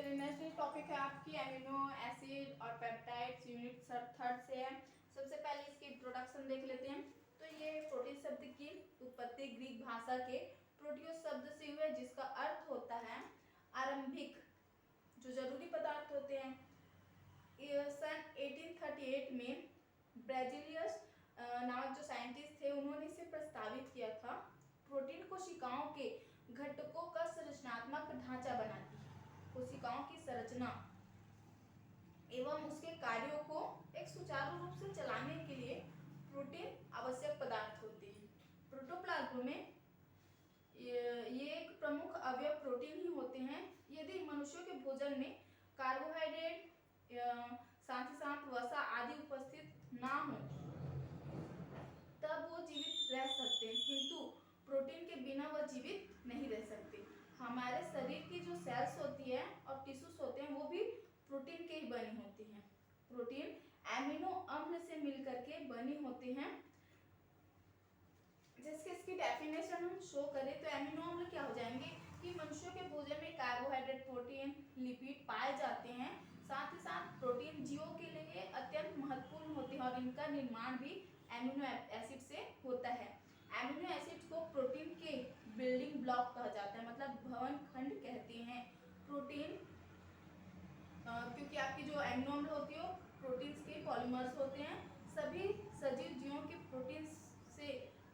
चलिए next topic है आपकी एमिनो एसिड और पेप्टाइड्स, यूनिट थर्ड से है। सबसे पहले इसकी इंट्रोडक्शन देख लेते हैं। तो ये प्रोटीन शब्द की उत्पत्ति ग्रीक भाषा के प्रोटियोस शब्द से हुई है, जिसका अर्थ होता है आरंभिक जो जरूरी पदार्थ होते हैं। सन 1838 में ब्रेजिलियस नामक जो साइंटिस्ट थे, उन्होंने इसे प्रस्तावित किया था। प्रोटीन कोशिकाओं के घटकों का संरचनात्मक ढांचा बनाती है। कोशिकाओं की संरचना एवं उसके कार्यों को एक सुचारू रूप से चलाने के लिए प्रोटीन आवश्यक पदार्थ होते हैं। प्रोटोप्लाज्म में ये एक प्रमुख अवयव प्रोटीन ही होते हैं। यदि मनुष्यों के भोजन में कार्बोहाइड्रेट साथ ही साथ वसा आदि उपस्थित ना हो तब वो जीवित रह सकते हैं, किंतु प्रोटीन के बिना वह जीवित नहीं रह सकते। हमारे शरीर की जो सेल्स होती है और टिश्यूज होते हैं वो भी प्रोटीन के ही बनी होती हैं। प्रोटीन एमिनो अम्ल से मिलकर के बनी होते हैं। जैसे इसकी डेफिनेशन हम शो करें तो एमिनो अम्ल क्या हो जाएंगे कि मनुष्यों के भोजन में कार्बोहाइड्रेट, प्रोटीन, लिपिड पाए जाते हैं। साथ ही साथ प्रोटीन जीवों के लिए अत्यंत महत्वपूर्ण होते हैं और इनका निर्माण भी एमिनो एसिड से होता है। एमिनो एसिड को प्रोटीन के बिल्डिंग ब्लॉक कहा जाता है, मतलब भवन खंड कहते हैं। प्रोटीन क्योंकि आपकी जो एमिनो अम्ल होती है प्रोटीन्स के पॉलीमर्स होते हैं। सभी सजीव जीवों के प्रोटीन से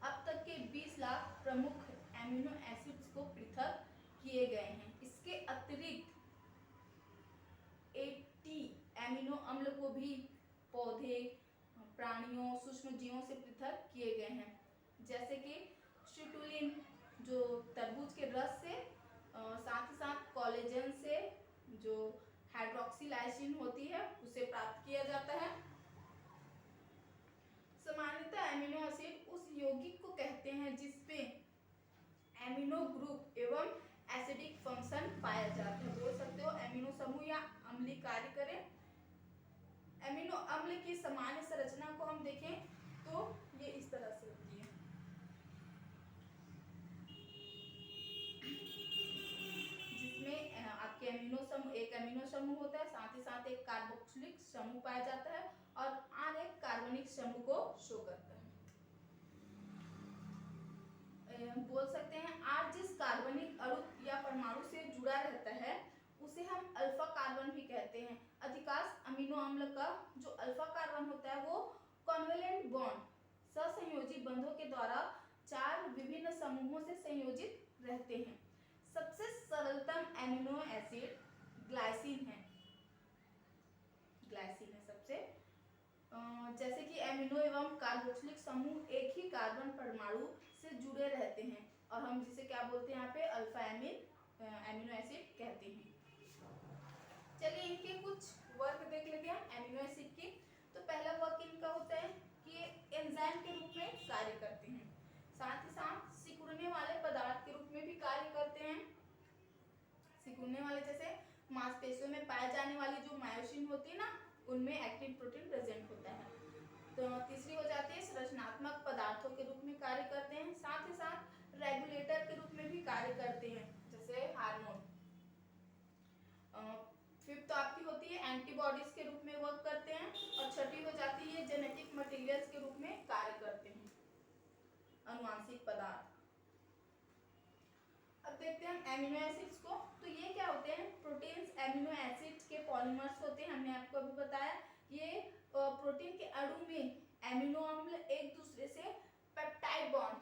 अब तक के 20 लाख प्रमुख एमिनो एसिड्स को पृथक किए गए हैं। इसके अतिरिक्त 80 एमिनो अम्ल को भी पौधे, प्राणियों, सूक्ष्म जीवों से पृथक किए गए हैं। जैसे कि सिटुलिन जो तरबूज के रस से, साथ ही साथ कोलेजन से जो हाइड्रोक्सिलाइसिन होती है उसे प्राप्त किया जाता है। सामान्यतः एमिनो एसिड उस यौगिक को कहते हैं जिसमें एमिनो ग्रुप एवं एसिडिक फंक्शन पाया जाता है। बोल सकते हो एमिनो समूह या अम्लीय कार्य करें। एमिनो अम्ल की सामान्य संरचना को हम देखें तो ये इस तरह से होती है। जिसमें आपके एमिनो समूह, एक एमिनो समूह होता है, साथ ही साथ एक कार्बोक्सिलिक समूह पाया जाता है और आर एक कार्बनिक समूह को शो करता है। बोल सकते हैं आर जिस कार्बनिक अणु या परमाणु से जुड़ा रहता है उसे हम अल्फा कार्बन भी कहते हैं। अधिकांश अमीनो अम्ल का जो अल्फा कार्बन होता है वो कॉन्वेलेंट बॉन्ड सहसंयोजी बंधों के द्वारा 4 विभिन्न समूहों से संयोजित रहते हैं। सबसे सरलतम एमिनो एसिड ग्लाइसिन है। ग्लाइसिन है सबसे। जैसे कि एमिनो एवं कार्बोक्सिलिक समूह एक ही कार्बन परमाणु से जुड़े रहते हैं और हम जिसे क्या बोलते हैं यहाँ पे अल्फा एमिनो एसिड कहते हैं। चलिए इनके कुछ वर्क देख लेते हैं एमिनो एसिड की। तो पहला वर्क इनका होता है कि एंजाइम के रूप में कार्य करते हैं, साथ ही साथ सिकुड़ने वाले पदार्थ के रूप में भी कार्य करते हैं। सिकुड़ने वाले जैसे मांसपेशियों में पाए जाने वाली जो मायोसिन होती है ना, उनमें एक्टिन प्रोटीन प्रेजेंट होता है। तो तीसरी हो जाती है संरचनात्मक पदार्थों के रूप में कार्य करते हैं, साथ ही साथ रेगुलेटर के रूप में भी कार्य करते हैं जैसे हार्मोन। फिफ्थ आपकी होती है एंटीबॉडीज के रूप में वर्क करते हैं और छठी हो जाती है जेनेटिक मटेरियल्स के रूप में कार्य करते हैं, अनुवांशिक पदार्थ। अब देखते हैं एमिनो एसिड्स को। तो ये क्या होते हैं, प्रोटीन्स एमिनो एसिड्स के पॉलीमर्स होते हैं। हमने आपको अभी बताया ये प्रोटीन के अणु में एमिनो अम्ल एक दूसरे से पेप्टाइड बॉन्ड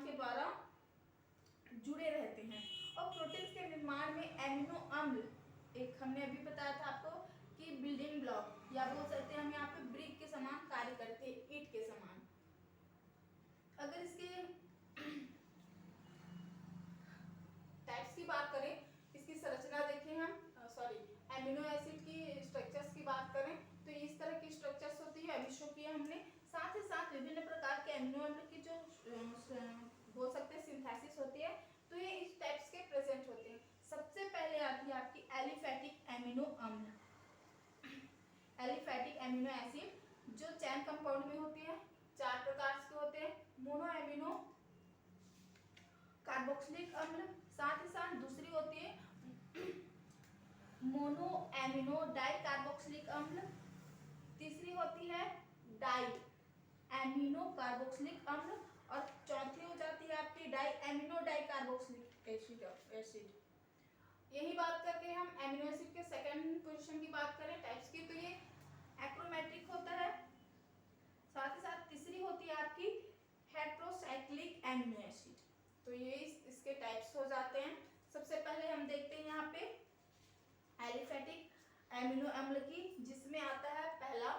के द्वारा जुड़े रहते हैं। और प्रोटीन्स के निर्माण में एमिनो अम्ल एक हमने अभी बताया था आपको कि बिल्डिंग ब्लॉक या बोल सकते हैं हम यहाँ पे ब्रिक के समान कार्य करते हैं, ईंट के समान। अगर इसके टाइप्स की बात करें, इसकी संरचना देखें हम, एमिनो एसिड की स्ट्रक्चर्स की बात करें तो इस तरह की स्ट्रक्चर्स होती है, अभी शो किया हमने। साथ ही साथ विभिन्न प्रकार के एमिनो अम्ल की जो बोल सकते हैं सिंथेसिस होती है, तो ये इस टाइप्स के प्रेजेंट होते हैं। सबसे पहले आती है आपकी एलिफैटिक एमिनो अम्ल। एलिफैटिक एमिनो एसिड जो चैन कंपाउंड में होती है, 4 प्रकार के होते हैं। मोनो एमिनो, कार्बोक्सिलिक अम्ल, साथ ही साथ दूसरी होती है मोनो एमिनो डाई कार्बोक्सिलिक अम्ल, तीसरी होती है डाई एमिनो कार्बोक्सिलिक अम्ल, और चौथी हो जाती है आपकी di amino di carboxylic acid. यही बात करके हम एमिनो एसिड के सेकंड पोजीशन की बात करें टाइप्स की, तो ये एक्रोमेट्रिक होता है। साथ ही साथ तीसरी होती है आपकी हेट्रोसाइक्लिक एमिनो एसिड। तो ये इसके टाइप्स हो जाते हैं। सबसे पहले हम देखते हैं यहाँ पे एलिफेटिक एमिनो अम्ल की, जिसमें आता है पहला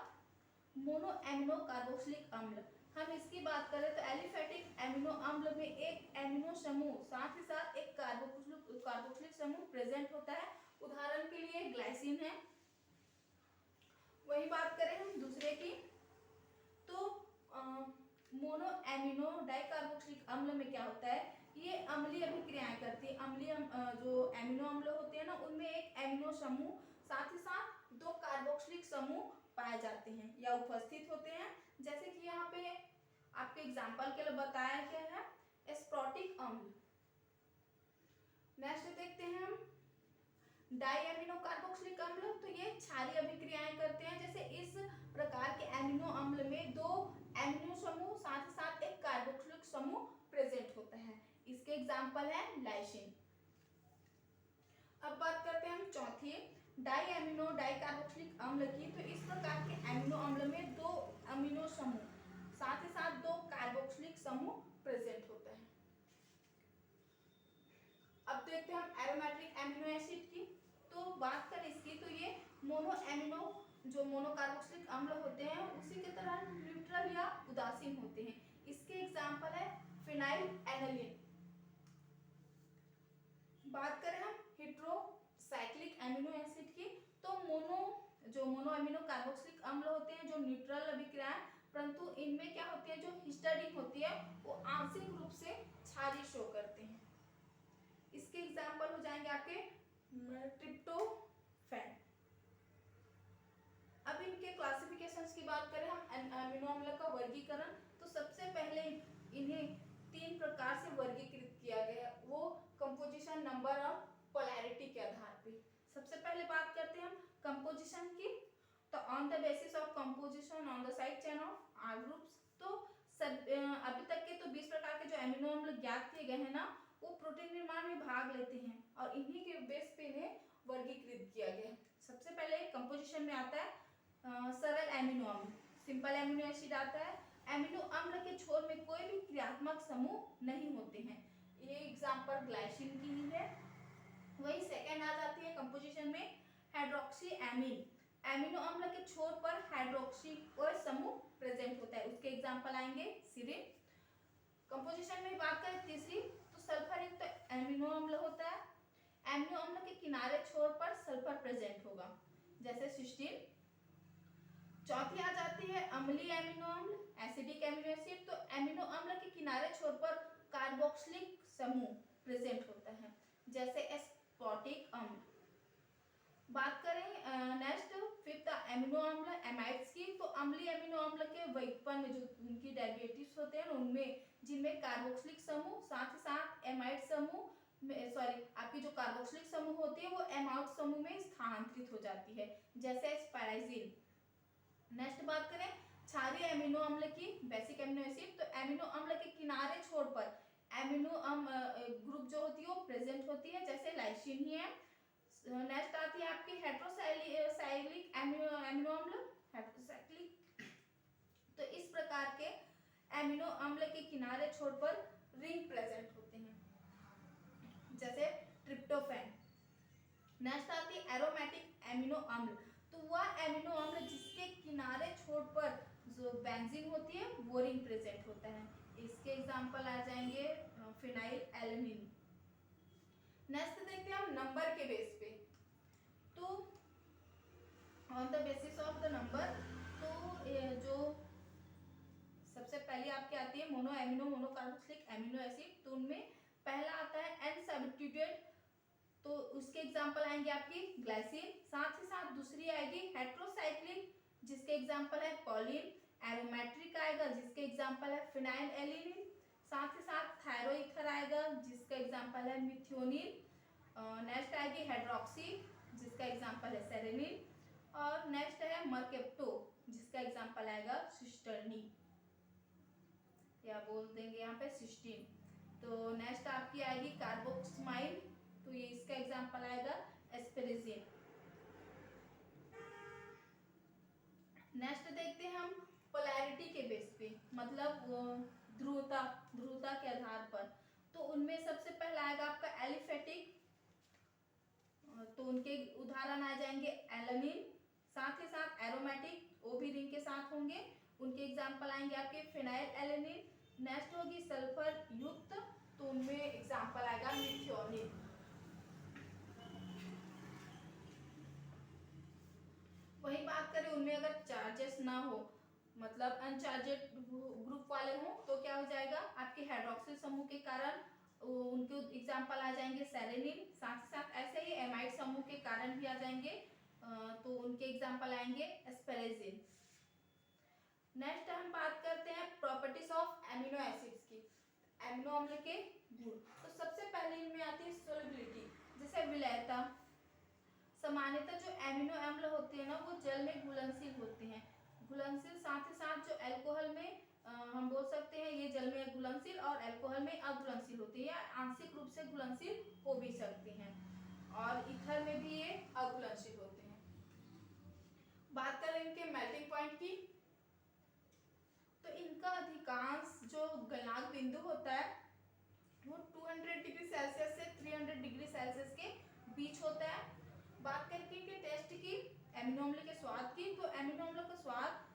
मोनो एमिनो कार्बोक्सिलिक अम्ल। हम इसकी बात करें तो एलिफेटिक एमिनो अम्ल में एक एमिनो समूह साथ ही साथ एक कार्बोक्सिलिक समूह प्रेजेंट होता है। उदाहरण के लिए ग्लाइसिन है। वही बात करें हम दूसरे की, तो मोनो एमिनो डाइकार्बोक्सिलिक अम्ल में क्या होता है, ये अम्लीय अभिक्रियाएं करती है। अम्लीय जो एमिनो अम्ल होते हैं ना, उनमें एक एमिनो समूह साथ ही साथ दो कार्बोक्सिलिक समूह पाए जाते हैं या उपस्थित होते हैं। जैसे कि यहाँ पे आपके एग्जाम्पल के लिए बताया गया है एस्प्रोटिक अम्ल। नेक्स्ट देखते हैं हम डाई एमिनो कार्बोक्सिलिक अम्ल। तो ये क्षारीय अभिक्रियाएं करते हैं। जैसे इस प्रकार के एमिनो अम्ल में दो एमिनो समूह साथ ही साथ एक कार्बोक्सिलिक समूह प्रेजेंट होता है। इसके एग्जाम्पल है लाइसिन। अब बात करते हैं हम चौथी डाई एमिनो डाई कार्बोक्सिलिक अम्ल की। तो इस प्रकार के एमिनो अम्ल में दो अमीनो समूह साथ ही साथ दो कार्बोक्सिलिक समूह प्रेजेंट होता है। अब देखते हैं हम एरोमेटिक एमिनो एसिड की। तो बात करें इसकी, तो ये मोनो एमिनो जो मोनो कार्बोक्सिलिक अम्ल होते हैं उसी की तरह न्यूट्रल या उदासीन होते हैं। इसके एग्जाम्पल है फिनाइल एनालिन। बात करें हम हेट्रोसाइक्लिक एमिनो एसिड की, तो मोनो एमिनो कार्बोक्सिलिक अम्ल होते हैं जो न्यूट्रल अभिक्रियाएं, परंतु इनमें क्या होती है, जो हिस्टडीन होती है वो आंशिक रूप से क्षारीय शो करते हैं। इसके एग्जाम्पल हो जाएंगे आपके ट्रिप्टोफैन। अब इनके क्लासिफिकेशंस की बात करें हम एमिनो अम्ल का वर्गीकरण, तो सबसे पहले इन्हें तीन प्रकार से वर्गीकृत किया गया, वो कंपोजिशन, नंबर और पोलैरिटी के आधार पे। सबसे पहले बात करते हैं हम कंपोजिशन की। तो on the basis of composition on the side chain of R groups. तो अभी तक के तो 20 प्रकार के जो एमिनो अम्ल ज्ञात किए गए हैं ना, वो प्रोटीन निर्माण में भाग लेते हैं और इन्हीं के बेस पे इन्हें वर्गीकृत किया गया। सबसे पहले कंपोजिशन में आता है सरल एमिनो अम्ल, सिंपल एमिनो एसिड आता है। एमिनो अम्ल के छोर में कोई भी क्रियात्मक समूह नहीं होते हैं। ये एग्जांपल ग्लाइसिन की ही है। वही सेकंड आ जाती है कंपोजिशन में हाइड्रोक्सी एमीन। एमिनो अम्ल के छोर पर हाइड्रोक्सी और समूह प्रेजेंट होता है, उसके एग्जांपल आएंगे सीरीन। कंपोजिशन में बात करें तीसरी, तो सल्फर युक्त एमिनो अम्ल होता है। एमिनो अम्ल के किनारे छोर पर सल्फर प्रेजेंट होगा, जैसे सिस्टीन। चौथी आ जाती है अम्लीय एमिनो अम्ल, एसिडिक एमिनो एसिड। तो एमिनो अम्ल के किनारे छोर पर कार्बोक्सिलिक समूह प्रेजेंट होता है, जैसे एस्प्रोटिक अम्ल। बात करें नेक्स्ट फिफ्थ एमिनो अम्ल एमाइड्स की। तो अम्लीय एमिनो अम्ल के व्युत्पन्न में जो उनकी डेरिवेटिव्स होते हैं उनमें, जिनमें कार्बोक्सिलिक समूह साथ ही साथ एमाइड समूह आपकी जो कार्बोक्सिलिक समूह होती है वो एमाइड समूह में स्थानांतरित हो जाती है, जैसे स्पाइराइजिन। नेक्स्ट बात करें क्षारीय एमिनो अम्ल की, बेसिक एमिनो एसिड। तो एमिनो अम्ल के किनारे छोर पर एमिनो ग्रुप जो होती है वो प्रेजेंट होती है, जैसे लाइसिन ही है। नेक्स्ट आती है आपकी हेट्रोसाइक्लिक एमिनो अम्ल, हेट्रोसाइक्लिक। तो इस प्रकार के एमिनो अम्ल के किनारे छोर पर रिंग प्रेजेंट होते हैं, जैसे ट्रिप्टोफैन। नेक्स्ट आती है एरोमेटिक एमिनो अम्ल। तो वह एमिनो अम्ल जिसके किनारे छोर पर जो बेंजीन होती है वो रिंग प्रेजेंट होता है। इसके एग्जांपल आ जाएंगे फिनाइल एलानिन। नेक्स्ट देखते हैं हम नंबर के बेस पे। तो on the basis of the number, तो जो सबसे पहले आपकी आती है mono amino mono carboxylic amino acid. तो उनमें पहला आता है एन सब्स्टिट्यूटेड, तो उसके एग्जांपल आएंगे आपकी ग्लाइसिन। साथ ही साथ दूसरी आएगी हेट्रोसाइक्लिक, जिसके एग्जांपल है कॉलिन। एरोमेट्रिक आएगा, जिसके एग्जांपल है फिनाइल एलिनिन। साथ ही साथ थायरोईथर आएगा, जिसका एग्जांपल है मिथियोनिन। नेक्स्ट आएगी हाइड्रोक्सी, जिसका एग्जांपल है सेरेनिन। और नेक्स्ट है मरकेप्टो, जिसका एग्जांपल आएगा सिस्टर्नी, या बोल देंगे यहाँ पे सिस्टीन। तो नेक्स्ट आपकी आएगी कार्बोक्सिमाइड, तो ये इसका एग्जांपल आएगा एस्पेरेजिन। नेक्स्ट देखते हैं हम पोलैरिटी के बेस पे, मतलब ध्रुवता के आधार पर। तो उनमें सबसे पहला आएगा आपका एलिफेटिक, तो उनके उदाहरण आ जाएंगे एलानिन, साथ ही साथ एरोमेटिक, वो भी रिंग के साथ होंगे, उनके एग्जाम्पल आएंगे आपके फिनाइल एलानिन। नेक्स्ट होगी सल्फर युक्त, तो उनमें एग्जाम्पल आएगा मिथियोनिन। वही बात करें उनमें अगर चार्जेस ना हो, मतलब अनचार्जेड ग्रुप वाले हों, तो क्या हो जाएगा आपके हाइड्रोक्सिल समूह के कारण उनके एग्जाम्पल आ जाएंगे सेरेनिन। साथ ही साथ ऐसे ही एमाइड समूह के कारण भी आ जाएंगे, तो उनके एग्जाम्पल आएंगे एस्पेरेजिन। नेक्स्ट हम बात करते हैं प्रॉपर्टीज ऑफ एमिनो एसिड्स की, एमिनो अम्ल के गुण। तो सबसे पहले इनमें आती है सोलिबिलिटी, जैसे विलयता। सामान्यतः जो एमिनो अम्ल होते हैं ना, वो जल में घुलनशील होते हैं, घुलनशील। साथ ही साथ जो अल्कोहल में हम बोल सकते हैं ये जल में घुलनशील और अल्कोहल में अघुलनशील होते हैं, या आंशिक रूप से घुलनशील हो भी सकते हैं, और ईथर में भी ये अघुलनशील होते हैं। बात करें इनके मेल्टिंग पॉइंट की, तो इनका अधिकांश जो गलनांक बिंदु होता है वो 200 डिग्री सेल्सियस से 300 डिग्री सेल्सियस के बीच होता है। बात करके इनके टेस्ट की, एमिनो अम्ल के स्वाद की, तो एमिनो अम्ल का स्वाद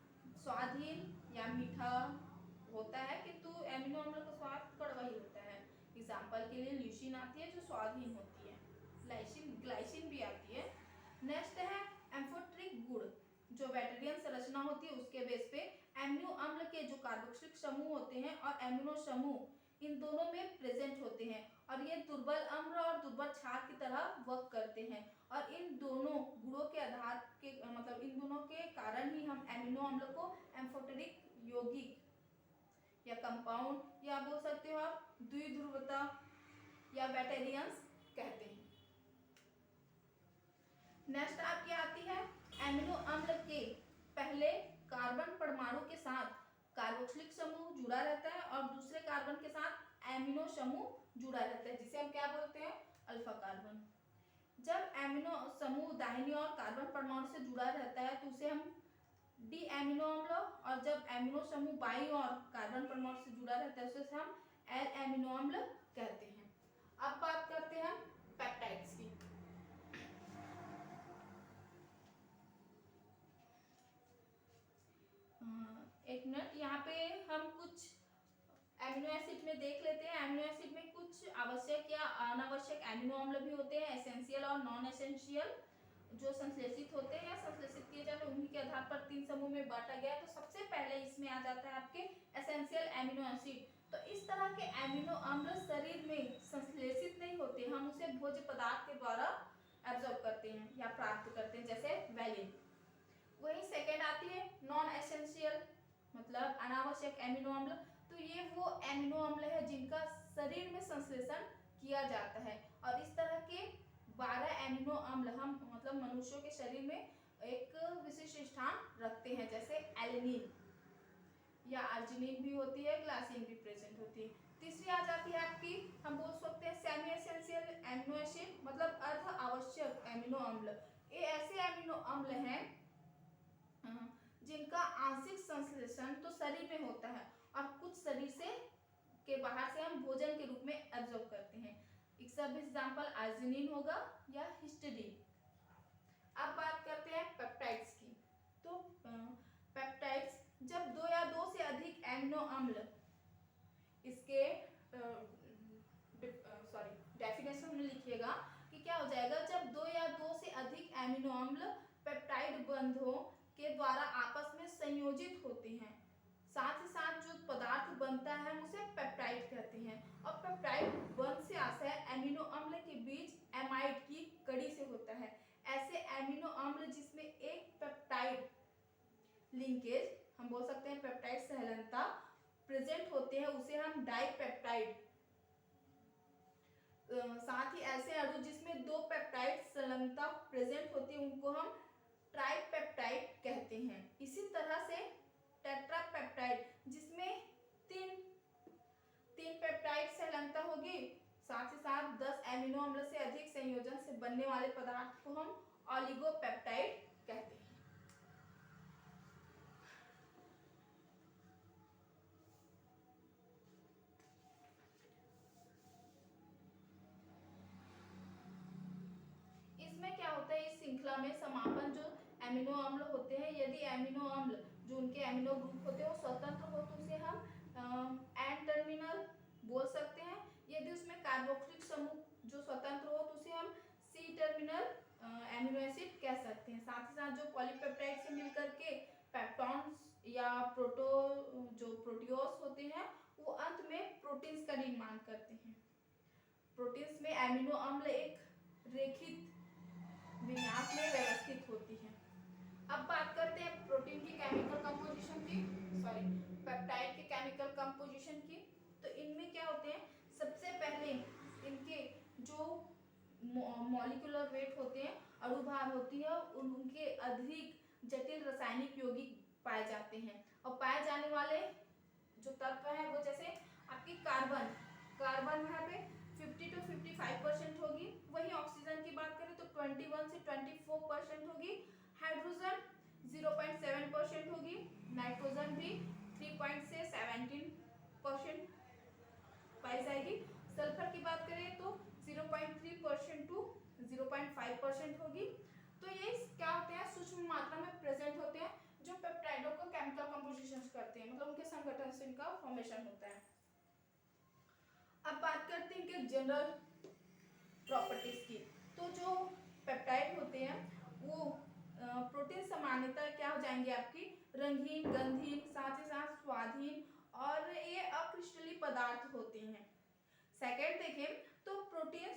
स्वादहीन या मीठा होता है, किंतु एमिनो अम्ल का स्वाद कड़वा ही होता है। एग्जाम्पल के लिए ल्यूसीन आती है जो स्वादहीन होती है, ग्लाइसिन भी आती है। नेक्स्ट है एम्फोटेरिक गुण, जो बैक्टीरियन संरचना होती है उसके बेस पे एमिनो अम्ल के जो कार्बोक्सिलिक समूह होते हैं और एमिनो समूह, इन दोनों में प्रेजेंट होते हैं, और ये दुर्बल अम्ल और दुर्बल क्षार की तरह वर्क करते हैं। और इन दोनों गुणों के आधार के मतलब इन दोनों के कारण ही हम एमिनो अम्ल को एम्फोटेरिक, यौगिक या कंपाउंड, या बोल सकते हो आप द्विध्रुवता या बैक्टीरियंस कहते हैं। नेक्स्ट आपकी आती है एमिनो अम्ल के पहले कार्बन परमाणु के साथ कार्बोक्सिलिक समूह जुड़ा रहता है और दूसरे कार्बन के साथ एमिनो समूह जुड़ा रहता है, जिसे हम क्या बोलते हैं अल्फा कार्बन। जब एमिनो समूह दाहिनी ओर कार्बन परमाणु से जुड़ा रहता है तो उसे हम डी एमिनो अम्ल, और जब एमिनो समूह बाईं ओर कार्बन परमाणु से जुड़ा रहता है उसे हम एल एमिनो अम्ल कहते हैं। अब बात करते हैं पेप्टाइड्स की। एक मिनट, यहाँ पे हम कुछ एमिनो एसिड में देख लेते हैं। एमिनो एसिड में कुछ आवश्यक या अनावश्यक एमिनो अम्ल भी होते हैं, एसेंशियल और नॉन एसेंशियल, जो संश्लेषित होते हैं या संश्लेषित किए जाते हैं, उन्हीं के आधार पर 3 समूह में बांटा गया है। तो सबसे पहले इसमें आ जाता है आपके एसेंशियल एमिनो एसिड। तो इस तरह के एमिनो अम्ल शरीर में संश्लेषित नहीं होते, हम उसे भोज्य पदार्थ के द्वारा एब्जॉर्ब करते हैं या प्राप्त करते हैं, जैसे वैलिन। वही सेकेंड आती है नॉन एसेंशियल, मतलब अनावश्यक एमिनो अम्ल। तो ये वो एमिनो अम्ल है जिनका शरीर में संश्लेषण किया जाता है, और इस तरह के 12 एमिनो अम्ल हम मतलब मनुष्यों के शरीर में एक विशिष्ट स्थान रखते हैं, जैसे एलेनिन या अर्जिनिन भी होती है, ग्लाइसिन भी प्रेजेंट होती है। तीसरी आ जाती है आपकी, हम बोल सकते हैं सेमी एसेंशियल एमिनो एसिड, मतलब अर्ध आवश्यक एमिनो अम्ल। ये ऐसे एमिनो अम्ल हैं जिनका आंशिक संश्लेषण तो शरीर में होता है और कुछ शरीर से के बाहर से हम भोजन के रूप में एब्जॉर्ब करते हैं। एक सब एग्जांपल अर्जिनिन होगा या हिस्टिडीन। अब बात करते हैं पेप्टाइड्स की। तो पेप्टाइड्स जब 2 या 2 से अधिक एमिनो अम्ल, इसके डेफिनेशन में लिखिएगा कि क्या हो जाएगा, जब 2 या 2 से अधिक एमिनो अम्ल पेप्टाइड बंधों के द्वारा आपस में संयोजित होते हैं, साथ ही साथ जो पदार्थ बनता है हम उसे पेप्टाइड कहते हैं। और पेप्टाइड बंध से आशय एमिनो अम्ल के बीच एमाइड की कड़ी से होता है। ऐसे एमिनो अम्ल जिसमें एक पेप्टाइड लिंकेज, हम बोल सकते हैं पेप्टाइड सहलनता प्रेजेंट होते हैं, उसे हम डाइपेप्टाइड साथ ही ऐसे अणु जिसमें दो पेप्टाइड संलग्नता प्रेजेंट होती है उनको हम ट्राइपेप्टाइड कहते हैं। इसी तरह से टेट्रापेप्टाइड जिसमें तीन पेप्टाइड संलग्नता होगी, साथ ही साथ 10 एमिनो अम्ल से अधिक संयोजन से बनने वाले पदार्थ को हम ऑलिगोपेप्टाइड कहते हैं। इसमें क्या होता है, इस श्रृंखला में समापन जो एमिनो अम्ल होते हैं, यदि एमिनो अम्ल जो उनके एमिनो ग्रुप होते हैं वो स्वतंत्र हो तो उसे हम एन टर्मिनल बोल सकते हैं। यदि उसमें कार्बोक्सिलिक समूह जो स्वतंत्र हो तो उसे हम सी टर्मिनल एमिनो एसिड कह सकते हैं। साथ ही साथ जो पॉलीपेप्टाइड से मिलकर के पेप्टॉन्स या प्रोटीओस होते हैं वो अंत में प्रोटीन्स का निर्माण करते हैं। प्रोटीन्स में एमिनो अम्ल एक रेखित विन्यास में व्यवस्थित होती है। अब बात करते हैं प्रोटीन की केमिकल कंपोजिशन की, पेप्टाइड के केमिकल कंपोजिशन की। तो इनमें क्या होते हैं, सबसे पहले इनके जो मॉलिक्यूलर वेट होते हैं, अणुभार होती है, उनके अधिक जटिल रासायनिक यौगिक पाए जाते हैं। और पाए जाने वाले जो तत्व है वो जैसे आपकी कार्बन यहाँ पे 50 to 55% होगी। वही ऑक्सीजन की बात करें तो 21 से 24% होगी। हाइड्रोजन 0.7% होगी। नाइट्रोजन भी 3 से 17% पाई जाएगी। सल्फर की बात करें तो 0.3% टू 0.5% होगी। तो ये क्या होते हैं, सूक्ष्म मात्रा में प्रेजेंट होते हैं जो पेप्टाइडों को केमिकल कंपोजिशन करते हैं, मतलब उनके संगठन से इनका फॉर्मेशन होता है। अब बात करते हैं कि जनरल प्रॉपर्टीज की। तो जो पेप्टाइड होते हैं वो प्रोटीन सामान्यतः क्या हो जाएंगे आपकी, रंगीन, गंधहीन, साथ ही साथ स्वादहीन और ये अक्रिस्टलीय पदार्थ होते हैं। सेकेंड देखें तो प्रोटीन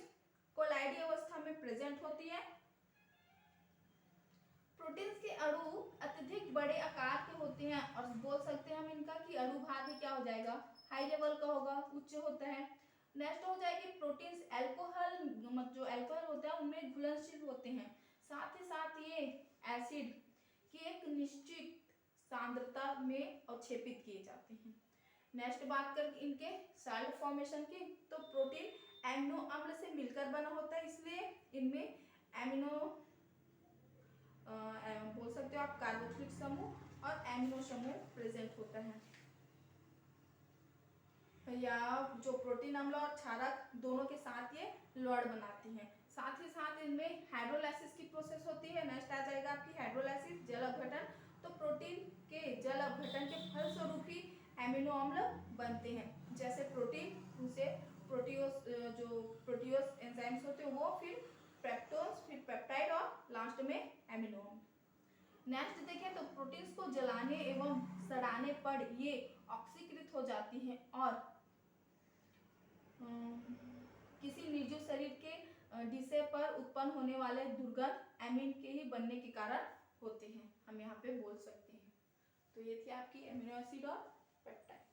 कोलाइडी अवस्था में प्रेजेंट होती है। प्रोटीन्स के अणु अत्यधिक बड़े आकार के होते हैं और बोल सकते हैं हम इनका कि अणुभार भी क्या हो जाएगा, हाई लेवल का होगा, उच्च होता है। नेक्स्ट हो जाएगी प्रोटीन्स अल्कोहल, जो अल्कोहल होता है उनमें घुलनशील होते हैं। साथ ही साथ ये एसिड की एक निश्चित सांद्रता में अवक्षेपित किए जाते हैं। नेक्स्ट बात करें इनके सॉल्ट फॉर्मेशन की। तो प्रोटीन एमिनो अम्ल से मिलकर बना होता है, इसलिए इनमें एमिनो बोल सकते हो आप कार्बोक्सिलिक समूह और एमिनो समूह प्रेजेंट होता है। या जो प्रोटीन अम्ल और क्षारक दोनों के साथ ये लौड़ बनाती हैं। साथ ही साथ इनमें हाइड्रोलाइसिस की प्रोसेस होती है। नेक्स्ट आ जाएगा आपकी हाइड्रोलाइसिस, जल अपघटन। तो प्रोटीन के जल अपघटन के फलस्वरूप ही एमिनो अम्ल बनते हैं। जैसे प्रोटीन उनसे प्रोटीओस एंजाइम्स होते हैं वो, फिर पेप्टोन्स, फिर पेप्टाइड और लास्ट में एमिनो अम्ल। नेक्स्ट देखें तो प्रोटीन्स को जलाने एवं सड़ाने पर ये ऑक्सीकृत हो जाती हैं और किसी निर्जीव शरीर के डिशे पर उत्पन्न होने वाले दुर्गंध एमिन के ही बनने के कारण होते हैं, हम यहाँ पे बोल सकते हैं। तो ये थी आपकी एमिनो एसिड और पेप्टाइड।